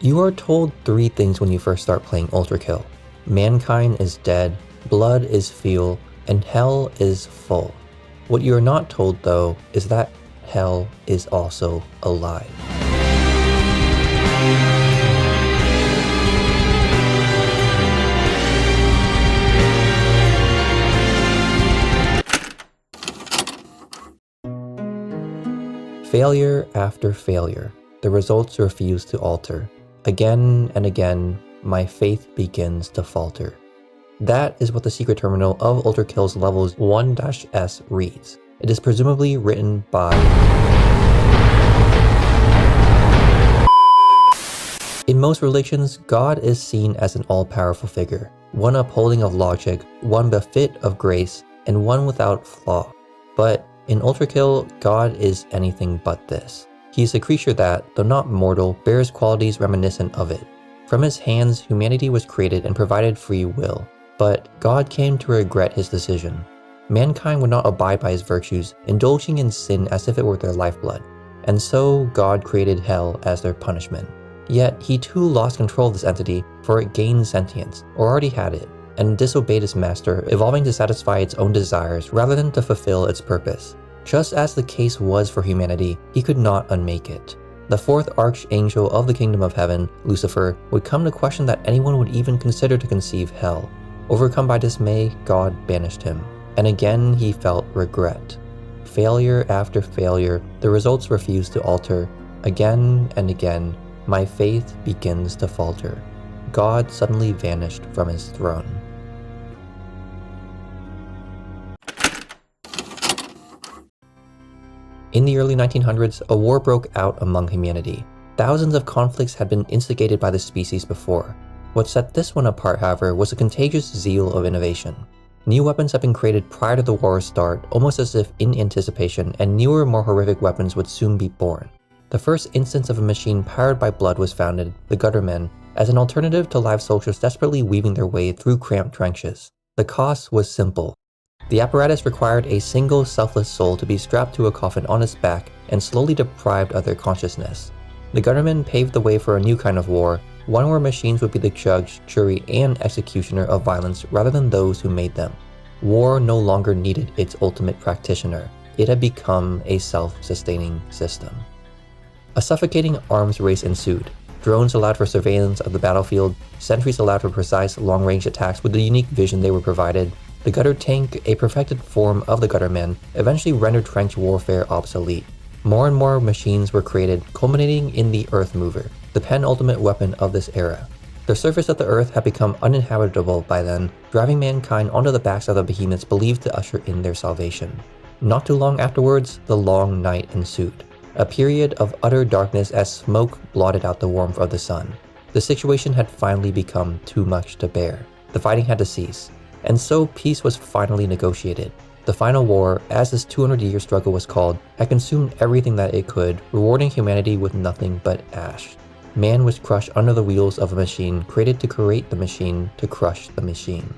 You are told 3 things when you first start playing Ultrakill. Mankind is dead, blood is fuel, and hell is full. What you are not told though is that hell is also alive. Failure after failure, the results refuse to alter. Again and again, my faith begins to falter. That is what the secret terminal of Ultrakill's levels 1-S reads. It is presumably written by... In most religions, God is seen as an all-powerful figure, one upholding of logic, one befit of grace, and one without flaw. But in Ultrakill, God is anything but this. He is a creature that, though not mortal, bears qualities reminiscent of it. From his hands, humanity was created and provided free will. But God came to regret his decision. Mankind would not abide by his virtues, indulging in sin as if it were their lifeblood. And so God created hell as their punishment. Yet he too lost control of this entity, for it gained sentience, or already had it, and disobeyed its master, evolving to satisfy its own desires rather than to fulfill its purpose. Just as the case was for humanity, he could not unmake it. The 4th archangel of the kingdom of heaven, Lucifer, would come to question that anyone would even consider to conceive hell. Overcome by dismay, God banished him. And again he felt regret. Failure after failure, the results refuse to alter. Again and again, my faith begins to falter. God suddenly vanished from his throne. In the early 1900s, a war broke out among humanity. Thousands of conflicts had been instigated by the species before. What set this one apart, however, was a contagious zeal of innovation. New weapons had been created prior to the war's start, almost as if in anticipation, and newer, more horrific weapons would soon be born. The first instance of a machine powered by blood was founded, the Guttermen, as an alternative to live soldiers desperately weaving their way through cramped trenches. The cost was simple. The apparatus required a single selfless soul to be strapped to a coffin on its back and slowly deprived of their consciousness. The Guttermen paved the way for a new kind of war, one where machines would be the judge, jury, and executioner of violence rather than those who made them. War no longer needed its ultimate practitioner. It had become a self-sustaining system. A suffocating arms race ensued. Drones allowed for surveillance of the battlefield, sentries allowed for precise long-range attacks with the unique vision they were provided. The gutter tank, a perfected form of the Guttermen, eventually rendered trench warfare obsolete. More and more machines were created, culminating in the Earth Mover, the penultimate weapon of this era. The surface of the Earth had become uninhabitable by then, driving mankind onto the backs of the behemoths believed to usher in their salvation. Not too long afterwards, the Long Night ensued, a period of utter darkness as smoke blotted out the warmth of the sun. The situation had finally become too much to bear. The fighting had to cease, and so peace was finally negotiated. The final war, as this 200-year struggle was called, had consumed everything that it could, rewarding humanity with nothing but ash. Man was crushed under the wheels of a machine created to create the machine to crush the machine.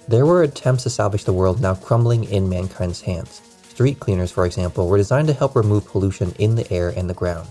There were attempts to salvage the world now crumbling in mankind's hands. Street cleaners, for example, were designed to help remove pollution in the air and the ground.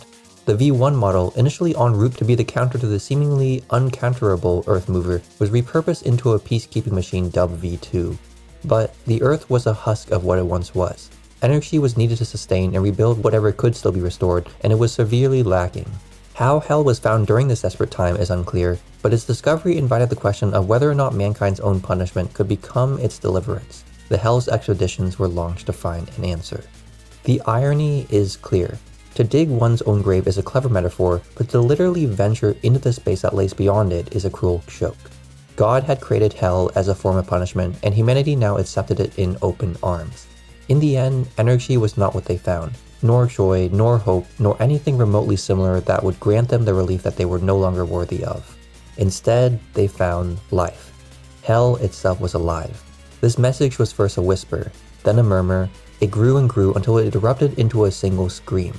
The V1 model, initially en route to be the counter to the seemingly uncounterable Earth Mover, was repurposed into a peacekeeping machine dubbed V2. But the Earth was a husk of what it once was. Energy was needed to sustain and rebuild whatever could still be restored, and it was severely lacking. How hell was found during this desperate time is unclear, but its discovery invited the question of whether or not mankind's own punishment could become its deliverance. The Hell's expeditions were launched to find an answer. The irony is clear. To dig one's own grave is a clever metaphor, but to literally venture into the space that lays beyond it is a cruel joke. God had created hell as a form of punishment, and humanity now accepted it in open arms. In the end, energy was not what they found, nor joy, nor hope, nor anything remotely similar that would grant them the relief that they were no longer worthy of. Instead, they found life. Hell itself was alive. This message was first a whisper, then a murmur. It grew and grew until it erupted into a single scream.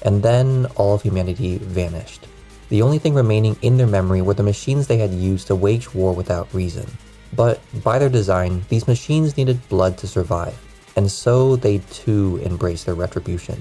And then all of humanity vanished. The only thing remaining in their memory were the machines they had used to wage war without reason. But by their design, these machines needed blood to survive, and so they too embraced their retribution.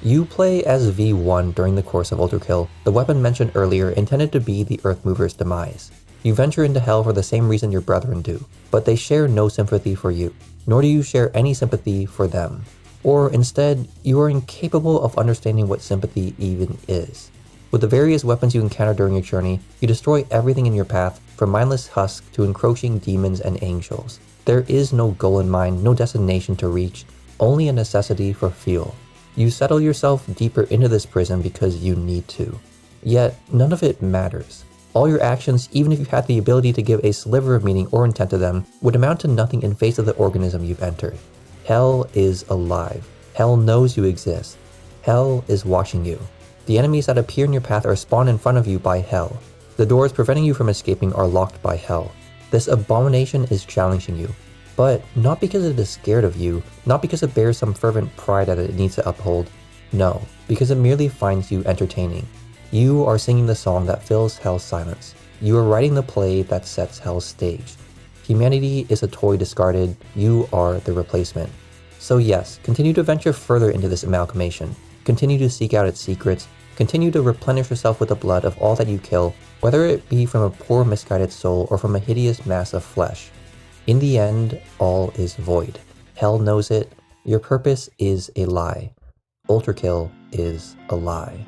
You play as V1 during the course of Ultrakill, the weapon mentioned earlier intended to be the Earthmover's demise. You venture into hell for the same reason your brethren do, but they share no sympathy for you, nor do you share any sympathy for them. Or instead, you are incapable of understanding what sympathy even is. With the various weapons you encounter during your journey, you destroy everything in your path, from mindless husks to encroaching demons and angels. There is no goal in mind, no destination to reach, only a necessity for fuel. You settle yourself deeper into this prison because you need to. Yet, none of it matters. All your actions, even if you had the ability to give a sliver of meaning or intent to them, would amount to nothing in face of the organism you've entered. Hell is alive. Hell knows you exist. Hell is watching you. The enemies that appear in your path are spawned in front of you by Hell. The doors preventing you from escaping are locked by Hell. This abomination is challenging you. But not because it is scared of you, not because it bears some fervent pride that it needs to uphold. No, because it merely finds you entertaining. You are singing the song that fills Hell's silence. You are writing the play that sets Hell's stage. Humanity is a toy discarded, you are the replacement. So yes, continue to venture further into this amalgamation. Continue to seek out its secrets. Continue to replenish yourself with the blood of all that you kill, whether it be from a poor misguided soul or from a hideous mass of flesh. In the end, all is void. Hell knows it. Your purpose is a lie. Ultrakill is a lie.